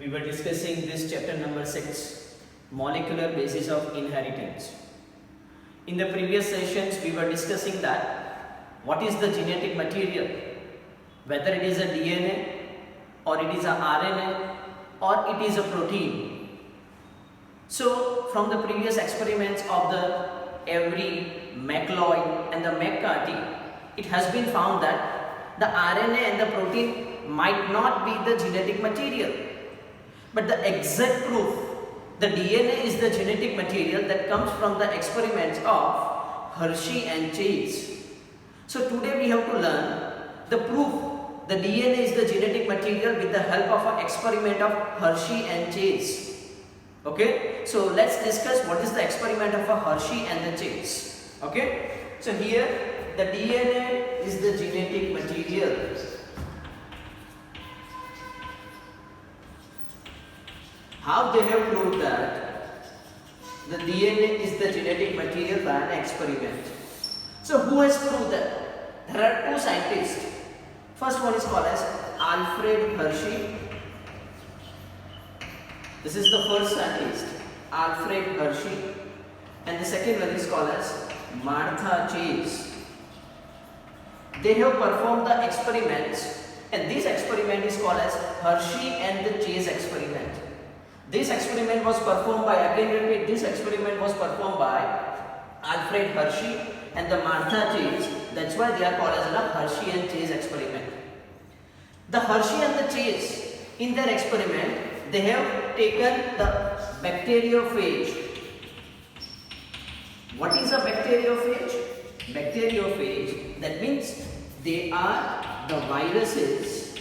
we were discussing this chapter number 6, molecular basis of inheritance. In the previous sessions we were discussing that what is the genetic material, whether it is a DNA or it is a RNA or it is a protein. So from the previous experiments of the Avery, McLeod and the McCarthy, it has been found that the RNA and the protein might not be the genetic material, but the exact proof, the DNA is the genetic material, that comes from the experiments of Hershey and Chase. So today we have to learn the proof the DNA is the genetic material with the help of an experiment of Hershey and Chase. Okay, so let's discuss what is the experiment of a Hershey and the Chase. Okay, so here the DNA is the genetic material. How they have proved that the DNA is the genetic material by an experiment. So who has proved that? There are two scientists. First one is called as Alfred Hershey. This is the first scientist, Alfred Hershey, and the second one is called as Martha Chase. They have performed the experiments, and this experiment is called as Hershey and the Chase experiment. This experiment was performed by, again repeat, this experiment was performed by Alfred Hershey and the Martha Chase. That's why they are called as the Hershey and Chase experiment. The Hershey and the Chase, in their experiment, they have taken the bacteriophage. What is a bacteriophage? Bacteriophage, that means they are the viruses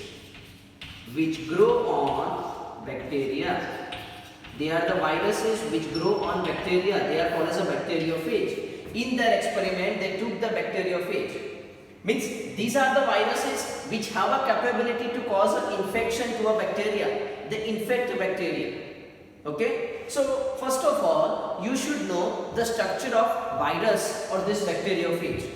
which grow on bacteria. They are the viruses which grow on bacteria. They are called as a bacteriophage. In their experiment, they took the bacteriophage. Means these are the viruses which have a capability to cause an infection to a bacteria. They infect a bacteria. Okay. So first of all, you should know the structure of virus or this bacteriophage.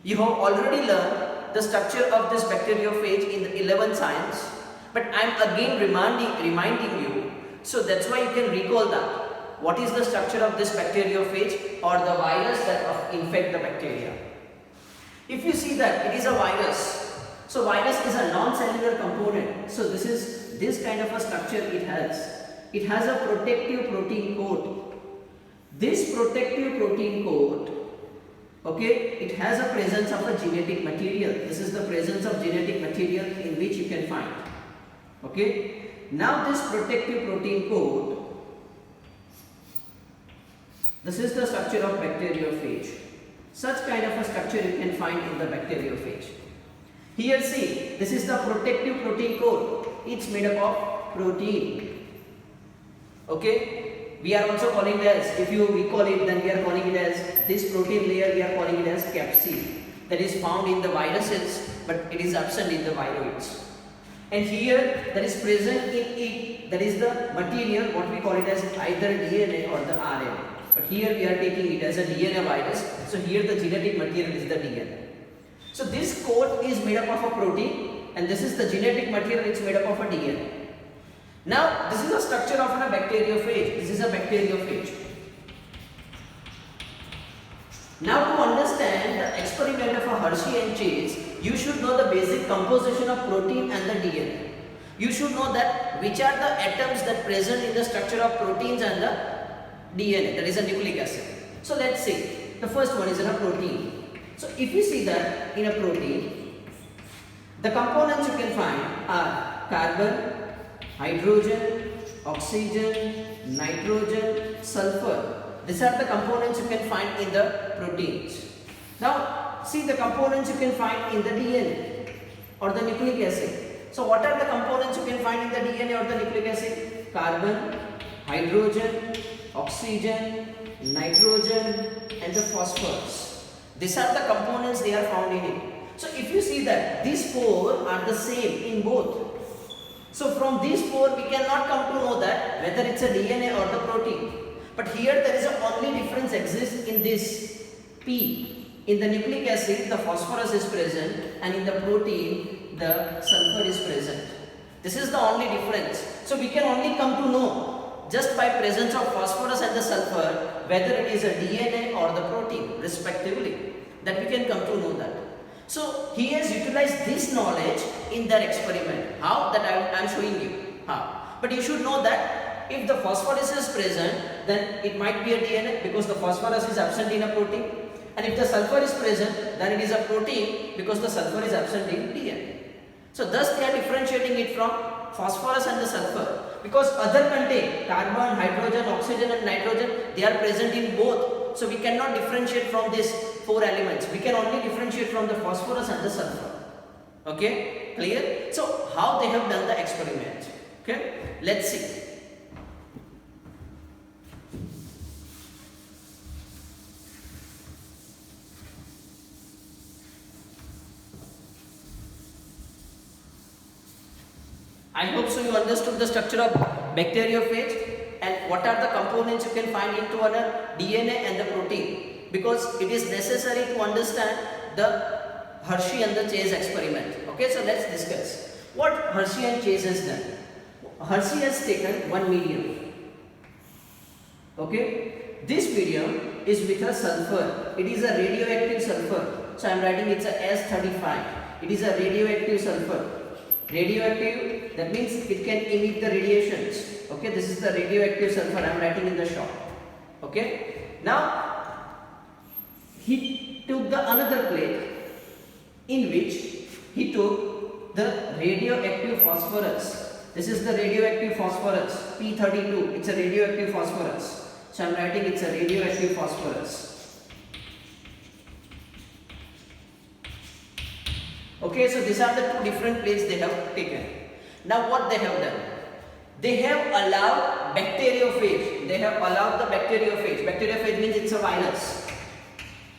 You have already learned the structure of this bacteriophage in the 11th science, but I am again reminding you. So that's why you can recall that. What is the structure of this bacteriophage or the virus that infect the bacteria? If you see that it is a virus, so virus is a non-cellular component. So this kind of a structure it has. It has a protective protein coat. This protective protein coat, okay, it has a presence of a genetic material. This is the presence of genetic material in which you can find. Okay. Now this protective protein coat, this is the structure of bacteriophage. Such kind of a structure you can find in the bacteriophage. Here see, this is the protective protein coat. It's made up of protein. Okay, we are also calling it as, if you recall it, then we are calling it as, this protein layer we are calling it as capsid. That is found in the viruses, but it is absent in the viroids. And here that is present in it, that is the material, what we call it as either DNA or the RNA. But here we are taking it as a DNA virus. So here the genetic material is the DNA. So this coat is made up of a protein, and this is the genetic material, it's made up of a DNA. Now this is the structure of a bacteriophage. This is a bacteriophage. Now to understand the experiment of a Hershey and Chase, you should know the basic composition of protein and the DNA. You should know that which are the atoms that present in the structure of proteins and the DNA, that is a nucleic acid. So let's see, the first one is in a protein. So if you see that in a protein, the components you can find are carbon, hydrogen, oxygen, nitrogen, sulfur. These are the components you can find in the proteins. Now see the components you can find in the DNA or the nucleic acid. So what are the components you can find in the DNA or the nucleic acid? Carbon, hydrogen, oxygen, nitrogen and the phosphorus. These are the components they are found in it. So if you see that these four are the same in both. So from these four we cannot come to know that whether it's a DNA or the protein. But here there is a only difference exists in this P. In the nucleic acid the phosphorus is present and in the protein the sulfur is present. This is the only difference. So we can only come to know just by presence of phosphorus and the sulfur whether it is a DNA or the protein respectively. That we can come to know that. So he has utilized this knowledge in their experiment. How? That I am showing you. How? But you should know that if the phosphorus is present, then it might be a DNA because the phosphorus is absent in a protein. And if the sulfur is present, then it is a protein because the sulfur is absent in DNA. So thus they are differentiating it from phosphorus and the sulfur, because other contain carbon, hydrogen, oxygen and nitrogen. They are present in both. So we cannot differentiate from these four elements. We can only differentiate from the phosphorus and the sulfur. Okay, clear? So how they have done the experiment? Okay, let's see. I hope so you understood the structure of bacteriophage and what are the components you can find into a DNA and the protein, because it is necessary to understand the Hershey and the Chase experiment. Okay, so let's discuss what Hershey and Chase has done. Hershey has taken one medium. Okay, this medium is with a sulfur. It is a radioactive sulfur. So I am writing it's a S35. It is a radioactive sulfur. Radioactive, that means it can emit the radiations. Okay, this is the radioactive sulfur I am writing in the short. Okay, now he took the another plate in which he took the radioactive phosphorus. This is the radioactive phosphorus P32. It's a radioactive phosphorus. So I am writing it's a radioactive phosphorus. Okay, so these are the two different plates they have taken. Now what they have done? They have allowed bacteriophage. They have allowed the bacteriophage. Bacteriophage means it's a virus.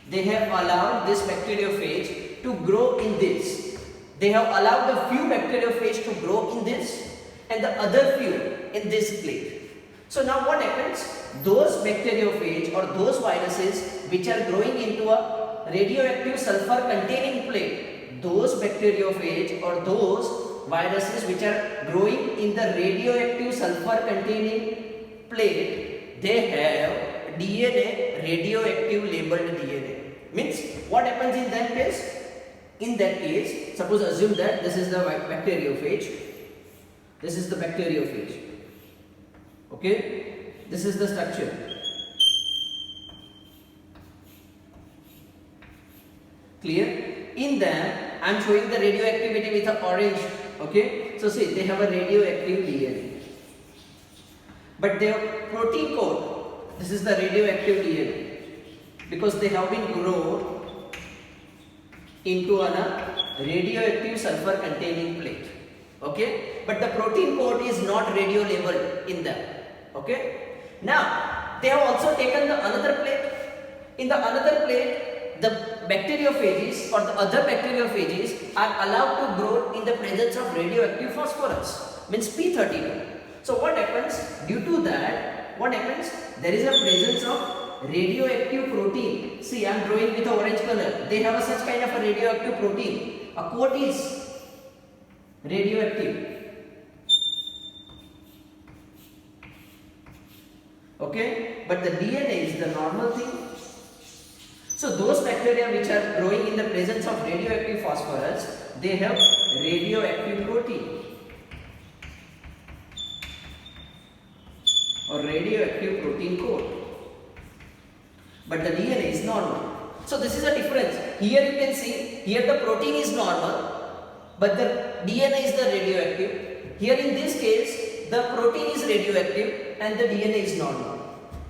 They have allowed this bacteriophage to grow in this. They have allowed the few bacteriophage to grow in this and the other few in this plate. So now what happens? Those bacteriophage or those viruses which are growing into a radioactive sulfur containing plate, those bacteriophage or those viruses which are growing in the radioactive sulfur containing plate, they have DNA, radioactive labeled DNA. Means what happens in that case? In that case, suppose assume that this is the bacteriophage, this is the bacteriophage. Okay, this is the structure. Clear? In them I am showing the radioactivity with a orange. Okay, so see, they have a radioactive DNA, but their protein code, this is the radioactive DNA, because they have been grown into a radioactive sulfur containing plate. Okay, but the protein code is not radio labeled in them. Okay, now they have also taken the another plate. In the another plate, the bacteriophages or the other bacteriophages are allowed to grow in the presence of radioactive phosphorus, means P32. So what happens? Due to that, what happens? There is a presence of radioactive protein. See, I am drawing with a orange color. They have a such kind of a radioactive protein. A coat is radioactive. Okay, but the DNA is the normal thing. So those bacteria which are growing in the presence of radioactive phosphorus, they have radioactive protein or radioactive protein code, but the DNA is normal. So this is a difference. Here you can see, here the protein is normal, but the DNA is the radioactive. Here in this case, the protein is radioactive and the DNA is normal.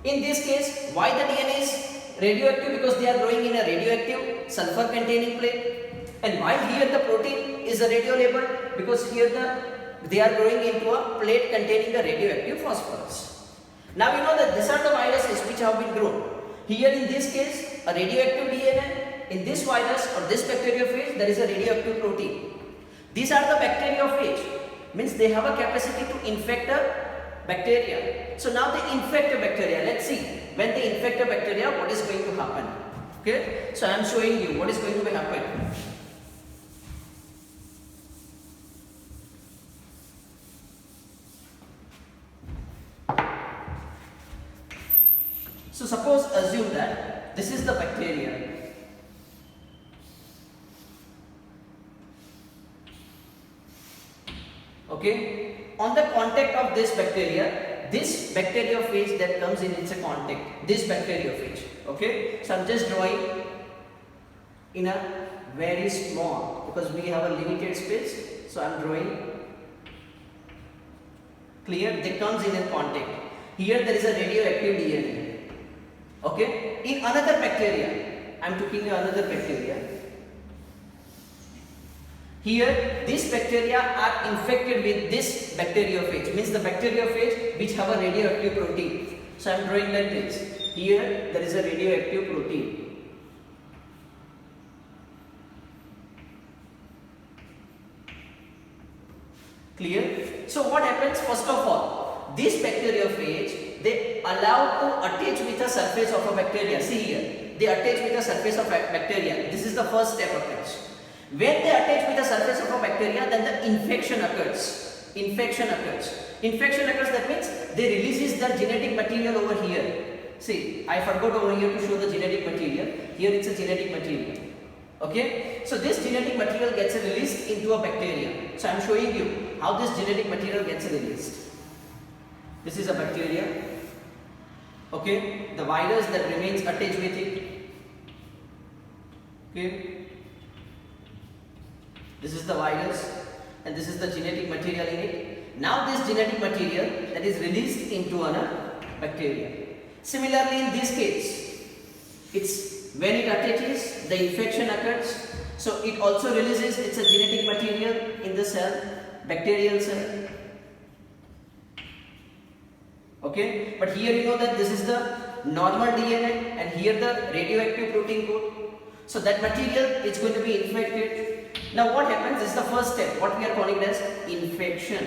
In this case, why the DNA is radioactive? Because they are growing in a radioactive sulfur containing plate. And why here the protein is a radio labeled? Because here they are growing into a plate containing a radioactive phosphorus. Now we know that these are the viruses which have been grown. Here in this case, a radioactive DNA. In this virus or this bacteriophage, there is a radioactive protein. These are the bacteriophage, means they have a capacity to infect a bacteria. So now they infect a bacteria. Let's see, when they infect a bacteria, what is going to happen? Okay, so I am showing you what is going to happen. this is the bacteria. Okay, on the contact of this bacteriophage that comes in its a contact, this bacteriophage. Okay, so I'm just drawing in a very small, because we have a limited space, so I'm drawing clear. That comes in a contact. Here there is a radioactive DNA. Okay, in another bacteria, I'm taking another bacteria. Here, these bacteria are infected with this bacteriophage, means the bacteriophage which have a radioactive protein. So I am drawing like this. Here, there is a radioactive protein. Clear? So what happens? First of all, this bacteriophage, they allow to attach with the surface of a bacteria. See here, they attach with the surface of a bacteria. This is the first step of it. When they attach with the surface of a bacteria, then the infection occurs. Infection occurs. Infection occurs, that means they releases their genetic material over here. See, I forgot over here to show the genetic material. Here it's a genetic material. Okay, so this genetic material gets released into a bacteria. So I am showing you how this genetic material gets released. This is a bacteria. Okay, the virus that remains attached with it. Okay. This is the virus and this is the genetic material in it. Now this genetic material that is released into a bacteria. Similarly in this case, it's when it attaches, the infection occurs. So it also releases its a genetic material in the cell, bacterial cell. Okay, but here you know that this is the normal DNA and here the radioactive protein code. So that material is going to be infected. Now what happens? This is the first step, what we are calling as infection.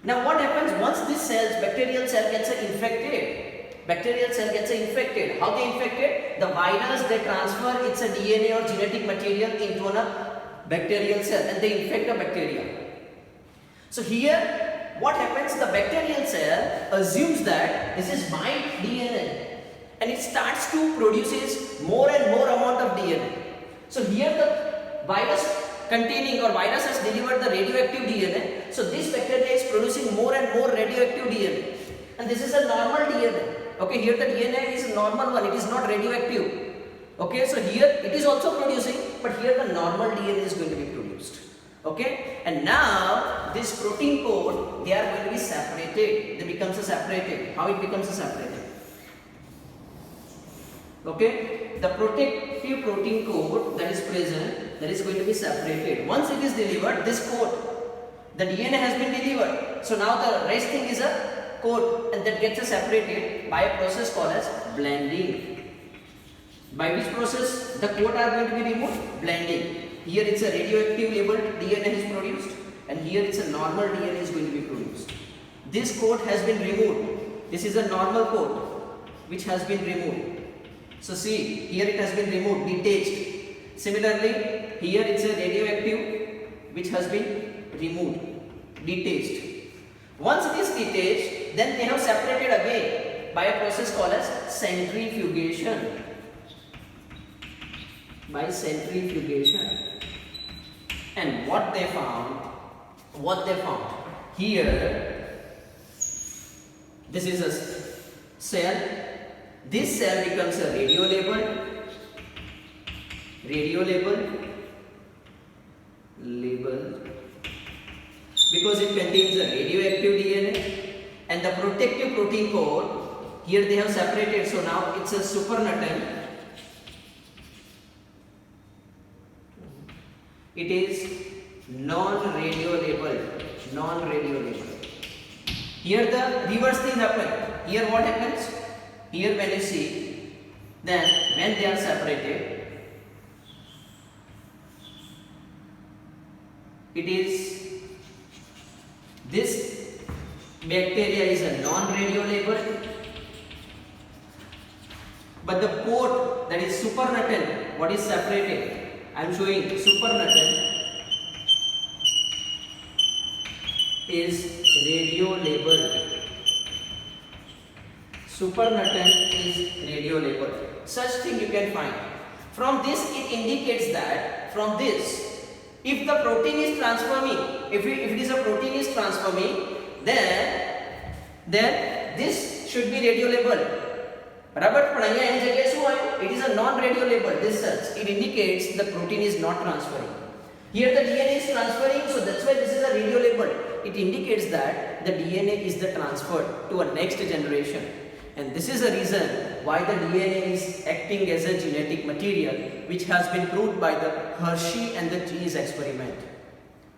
Now what happens once this cells, bacterial cell gets infected? Bacterial cell gets infected. How they infected? The virus, they transfer its a DNA or genetic material into a bacterial cell and they infect the bacteria. So here what happens? The bacterial cell assumes that this is my DNA and it starts to produces more and more amount of DNA. So here the virus containing or virus has delivered the radioactive DNA. So this bacteria is producing more and more radioactive DNA. And this is a normal DNA. Okay, here the DNA is a normal one, it is not radioactive. Okay, so here it is also producing, but here the normal DNA is going to be produced. Okay, and now this protein code, they are going to be separated. They becomes a separated. How it becomes a separated? Okay, the protective protein code that is present, that is going to be separated. Once it is delivered, this code, the DNA has been delivered. So now the rest thing is a code and that gets separated by a process called as blending. By which process the code are going to be removed? Blending. Here it's a radioactive labeled DNA is produced and here it's a normal DNA is going to be produced. This code has been removed. This is a normal code which has been removed. So see, here it has been removed, detached. Similarly, here it's a radioactive which has been removed, detached. Once it is detached, then they have separated again by a process called as centrifugation. By centrifugation. And what they found, here, this is a cell. This cell becomes a radiolabeled, because it contains a radioactive DNA and the protective protein code, here they have separated, so now it's a supernatant. It is non-radiolabeled. Here the reverse thing happens. Here what happens? Here when you see, then when they are separated, it is this bacteria is a non-radiolabeled, but the port that is supernatant, what is separated? I am showing supernatant is radiolabeled. supernatant is radiolabeled. Such thing you can find. From this it indicates that from this, if the protein is transforming, if it is a protein is transforming, then this should be radiolabeled. બરાબર, પણ અહીંયા એની જગ્યાએ શું આવ્યું? It is a non-radiolabeled. This such it indicates the protein is not transferring. Here the DNA is transferring, so that's why this is a radiolabeled. It indicates that the DNA is the transferred to a next generation, and this is the reason why the DNA is acting as a genetic material, which has been proved by the Hershey and the Chase experiment.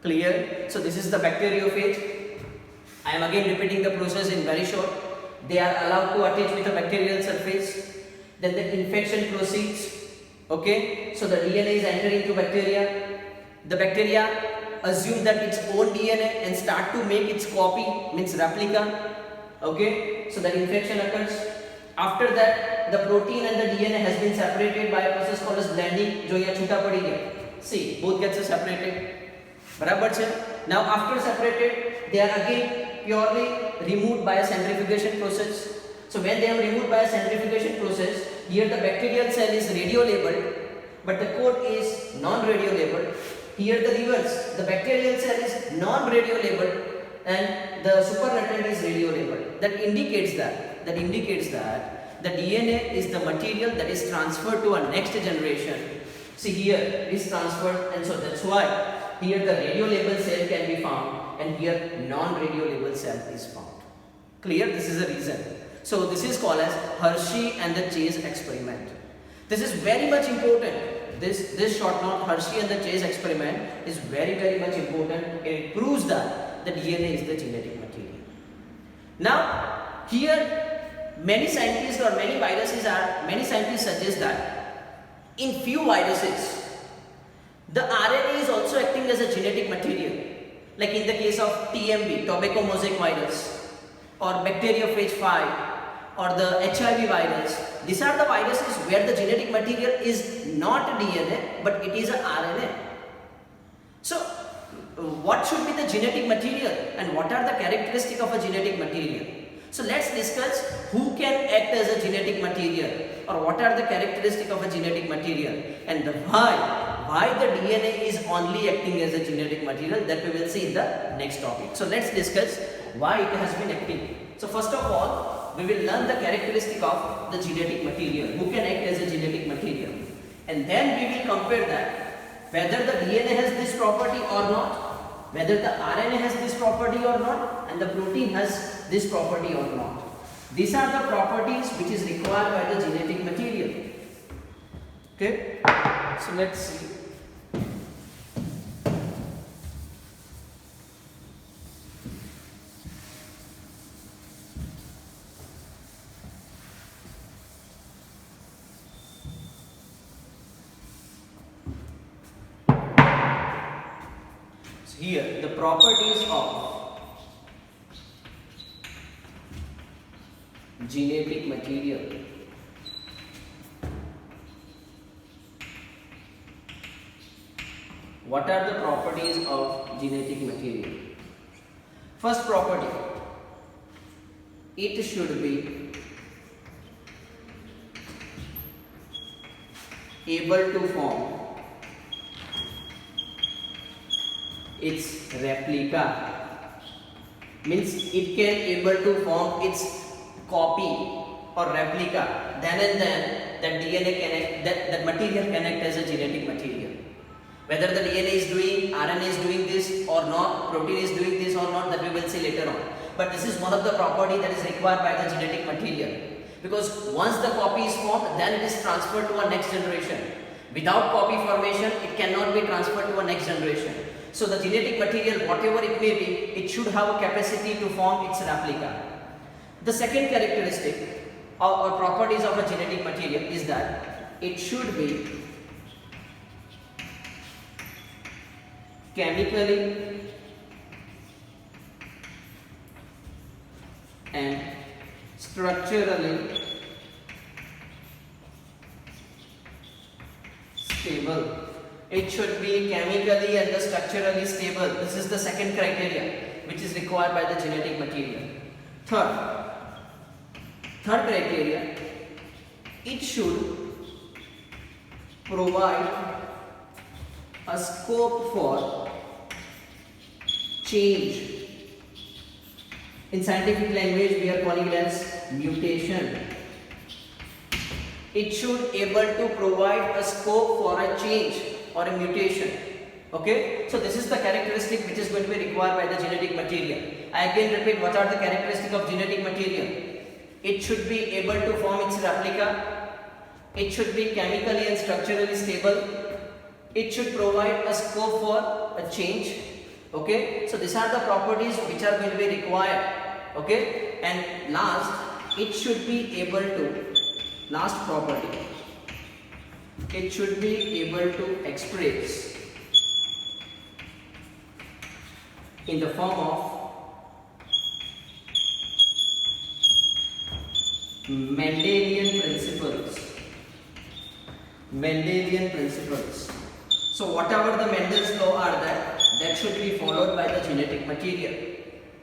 Clear? So this is the bacteriophage. I am again repeating the process in very short. They are allowed to attach with a bacterial surface. Then the infection proceeds. Okay, so the DNA is entering into bacteria. The bacteria assume that its own DNA and start to make its copy, means replica. Okay, so that infection occurs. After that, the protein and the DNA has been separated by a process called as blending. जो यहाँ छूटा पड़ी गया. See, both gets separated. बराबर है. Now after separated, they are again purely removed by a centrifugation process. So when they are removed by a centrifugation process, here the bacterial cell is radiolabeled, but the coat is non-radiolabeled. Here the reverse, the bacterial cell is non-radiolabeled and the supernatant is radiolabeled. That indicates that the DNA is the material that is transferred to a next generation. See, here it is transferred, and so that's why here the radiolabeled cell can be found and here non-radiolabeled cell is found. Clear? This is the reason. So this is called as Hershey and the Chase experiment. This is very much important. This short note, Hershey and the Chase experiment, is very much important. It proves that the DNA is the genetic material. Now here many scientists suggest that in few viruses the RNA is also acting as a genetic material, like in the case of TMV, tobacco mosaic virus, or bacteriophage 5, or the HIV virus. These are the viruses where the genetic material is not DNA but it is a RNA. So what should be the genetic material and what are the characteristics of a genetic material? So let's discuss who can act as a genetic material, or what are the characteristics of a genetic material, and why the DNA is only acting as a genetic material. That we will see in the next topic. So let's discuss why it has been acting. So first of all, we will learn the characteristic of the genetic material, who can act as a genetic material, and then we will compare that whether the DNA has this property or not, whether the RNA has this property or not, and the protein has this property or not. These are the properties which is required by the genetic material. Okay, so let's see. Here the properties of genetic material. What are the properties of genetic material? First property, it should be able to form its replica, means it can able to form its copy or replica. Then and then that DNA can act, that material can act as a genetic material. Whether the DNA is doing, RNA is doing this or not, protein is doing this or not, that we will see later on. But this is one of the property that is required by the genetic material, because once the copy is formed, then it is transferred to a next generation. Without copy formation, it cannot be transferred to a next generation. So the genetic material, whatever it may be, it should have a capacity to form its replica. The second characteristic or properties of a genetic material is that it should be chemically and structurally stable. It should be chemically and structurally stable. This is the second criteria which is required by the genetic material. Third, Third criteria, it should provide a scope for change. In scientific language we are calling it as mutation. It should able to provide a scope for a change or a mutation. Okay, so this is the characteristic which is going to be required by the genetic material. I again repeat, what are the characteristics of genetic material? It should be able to form its replica. It should be chemically and structurally stable. It should provide a scope for a change. Okay, so these are the properties which are going to be required. Okay, and last, it should be able to, last property, it should be able to express in the form of Mendelian principles. Mendelian principles. So whatever the Mendel's law are that should be followed by the genetic material.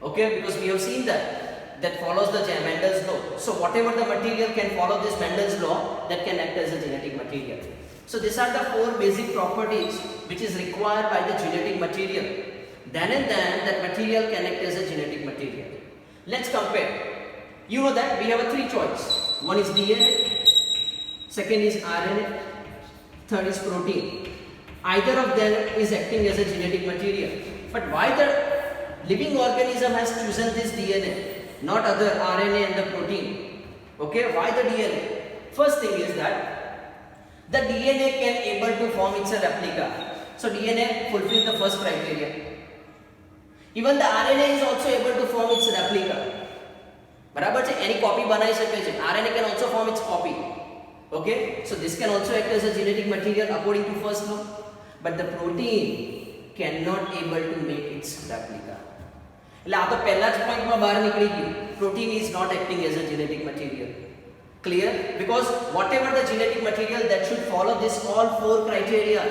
Okay, because we have seen that follows the Mendel's law. So whatever the material can follow this Mendel's law, that can act as a genetic material. So these are the 4 basic properties which is required by the genetic material. Then and then that material can act as a genetic material. Let's compare. You know that we have a 3 choice. One is DNA, second is RNA, third is protein. Either of them is acting as a genetic material. But why the living organism has chosen this DNA, not other RNA and the protein? Okay, why the DNA? First thing is that the DNA can able to form its replica. So DNA fulfills the first criteria. Even the RNA is also able to form its replica. बराबर है, any copy बनाई सकते हैं. RNA can also form its copy. Okay, so this can also act as a genetic material according to first law. But the protein cannot able to make its replica. એટલે આ તો પહેલા જ પોઈન્ટમાં બહાર નીકળી ગયું. Protein is not acting as a genetic material. Clear? Because whatever the genetic material that should follow this all 4 criteria,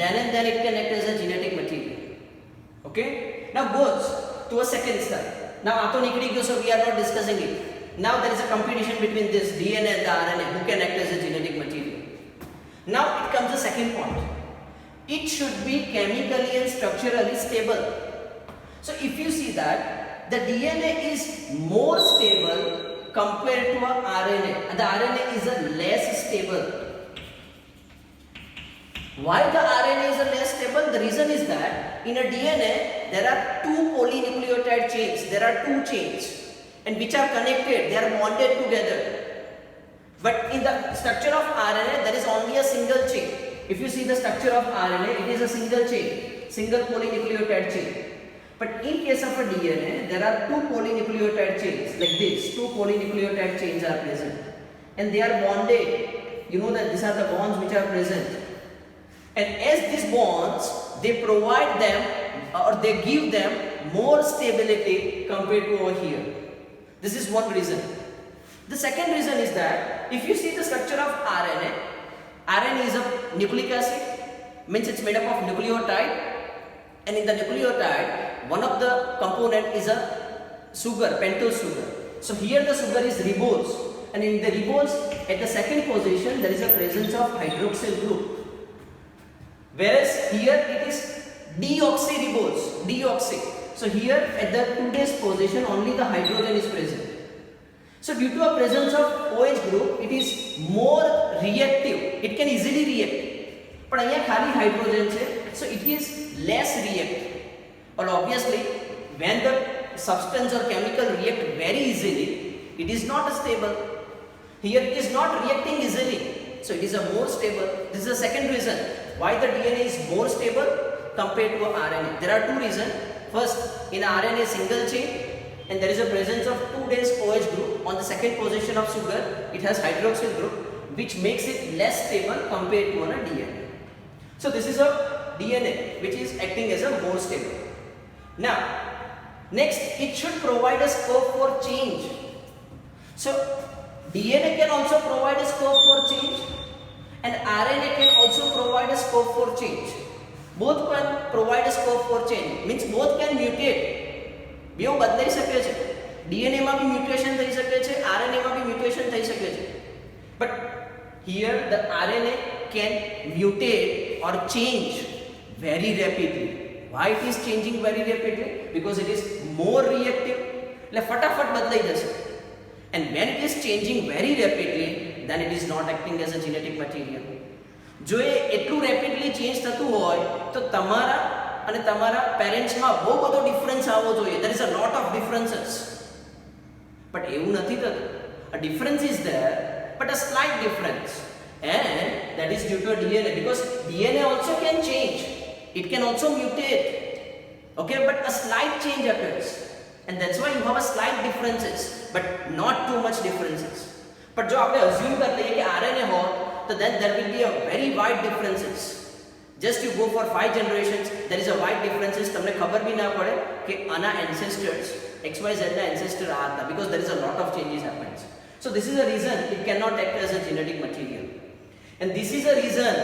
then and then it can act as a genetic material. Okay? Now goes to a second step. Now આ તો નીકળી ગયો, so we are not discussing it. Now there is a competition between this DNA and the RNA who can act as a genetic material. Now it comes the second point. It should be chemically and structurally stable. So if you see that the DNA is more stable compared to a RNA, and the RNA is a less stable. Why the RNA is a less stable? The reason is that in a DNA there are 2 polynucleotide chains. There are 2 chains, and which are connected. They are bonded together. But in the structure of RNA there is only a single chain. If you see the structure of RNA, it is a single chain, single polynucleotide chain. But in case of a DNA, there are 2 polynucleotide chains like this. 2 polynucleotide chains are present, and they are bonded. You know that these are the bonds which are present. And as these bonds, they provide them or they give them more stability compared to over here. This is one reason. The second reason is that if you see the structure of RNA, RNA is a nucleic acid, means it's made up of nucleotide, and in the nucleotide, one of the component is a sugar, pentose sugar. So here the sugar is ribose, and in the ribose, at the second position, there is a presence of hydroxyl group. Whereas here it is deoxyribose, deoxy. So here at the 2' position, only the hydrogen is present. So due to a presence of OH group, it is more reactive. It can easily react. But here खाली hydrogen है, so it is less reactive. But obviously, when the substance or chemical react very easily, it is not stable. Here it is not reacting easily, so it is a more stable. This is the second reason why the DNA is more stable compared to RNA. There are 2 reasons. First, in RNA single chain, and there is a presence of 2' OH group. On the second position of sugar, it has hydroxyl group, which makes it less stable compared to a DNA. So this is a DNA which is acting as a more stable. Now, next, it should provide a scope for change. So DNA can also provide a scope for change, and RNA can also provide a scope for change. Both can provide a scope for change, means both can mutate. બેવ બદલાઈ શકે છે. DNA માં બી mutation થઈ શકે છે, RNA માં બી mutation થઈ શકે છે. But here the RNA can mutate or change very rapidly. Why it is changing very rapidly? Because it is more reactive. એટલે ફટાફટ બદલાઈ જશે. And when it is changing very rapidly, then it is not acting as a genetic material. જો એ એટલું rapidly change થતું હોય તો તમારા અને તમારા પેરેન્ટ્સમાં બહુ બધો ડિફરન્સ આવવો જોઈએ. There is a lot of differences. But એવું નથી થતું. A difference is there, but a slight difference. And that is due to DNA, because DNA also can change. It can also mutate. Okay, but a slight change occurs. And that's why you have a slight differences, but not too much differences. But जो आपने assume कर लिया कि RNA हो, तो then there will be a very wide differences. Just you go for 5 generations, there is a wide differences. तमने खबर भी ना पड़े कि आना ancestors XYZ ना ancestor आता, because there is a lot of changes happens. So this is a reason it cannot act as a genetic material. And this is a reason,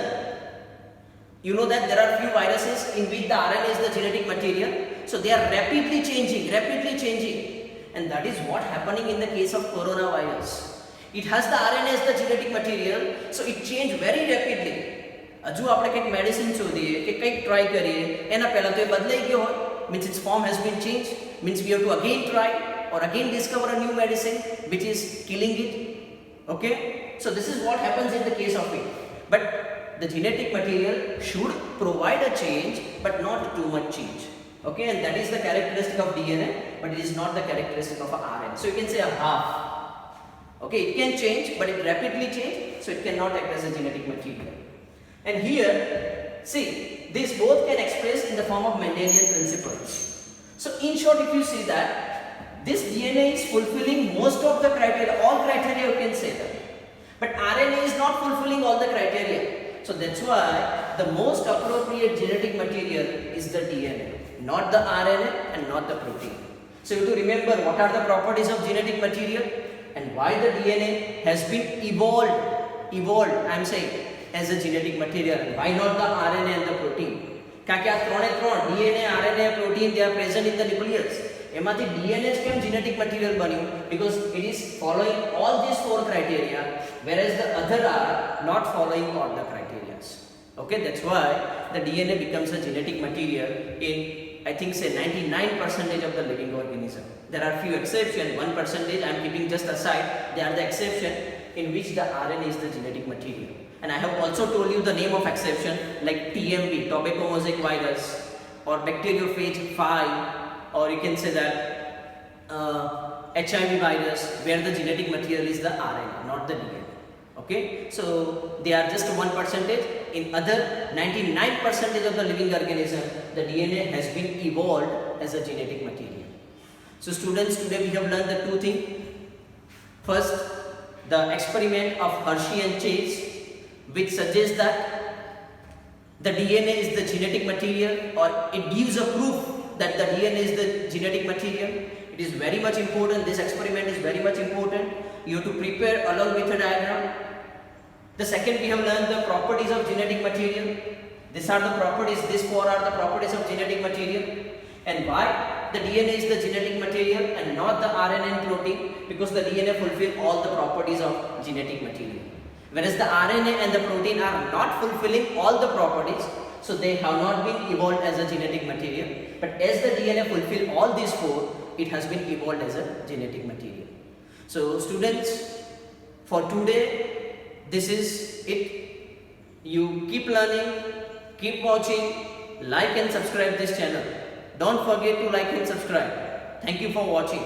you know, that there are few viruses in which the RNA is the genetic material. So they are rapidly changing. And that is what happening in the case of coronavirus. It has the RNA as the genetic material, so it changed very rapidly. હજુ આપણે કંઈક medicine શોધીએ કે કંઈક try કરીએ, એના પહેલાં તો એ બદલાઈ ગયો હોય, means its form has been changed, means we have to again try or again discover a new medicine which is killing it. Okay, so this is what happens in the case of it. But the genetic material should provide a change, but not too much change. Okay, and that is the characteristic of DNA, but it is not the characteristic of RNA. So you can say a half. Okay, it can change, but it rapidly change, so it cannot act as a genetic material. And here, see, these both can express in the form of Mendelian principles. So in short, if you see that this DNA is fulfilling most of the criteria, all criteria you can say that. But RNA is not fulfilling all the criteria. So that's why the most appropriate genetic material is the DNA, not the RNA and not the protein. So you have to remember what are the properties of genetic material and why the DNA has been evolved, I am saying, as a genetic material. Why not the RNA and the protein? કારણ કે આ ત્રણે ત્રણ DNA, RNA, protein, they are present in the nucleus. એમાંથી DNA જ કેમ genetic material બન્યું? Because it is following all these 4 criteria, whereas the other are not following all the criteria. Okay, that's why the DNA becomes a genetic material in, I think, say 99% of the living organism. There are few exceptions, 1% I am keeping just aside. They are the exception in which the RNA is the genetic material. And I have also told you the name of exception like TMV, tobacco mosaic virus, or bacteriophage 5, or you can say that HIV virus, where the genetic material is the RNA, not the DNA. Okay, so they are just 1%. In other 99% of the living organism, the DNA has been evolved as a genetic material. So students, today we have learned the 2 things. First, the experiment of Hershey and Chase, which suggests that the DNA is the genetic material, or it gives a proof that the DNA is the genetic material. It is very much important. This experiment is very much important. You have to prepare along with a diagram. The second, we have learned the properties of genetic material. These are the properties, these 4 are the properties of genetic material. And why the DNA is the genetic material and not the RNA and protein? Because the DNA fulfill all the properties of genetic material, whereas the RNA and the protein are not fulfilling all the properties, so they have not been evolved as a genetic material. But as the DNA fulfill all these 4, it has been evolved as a genetic material. So students, for today, this is it. You keep learning, keep watching, like and subscribe this channel. Don't forget to like and subscribe. Thank you for watching.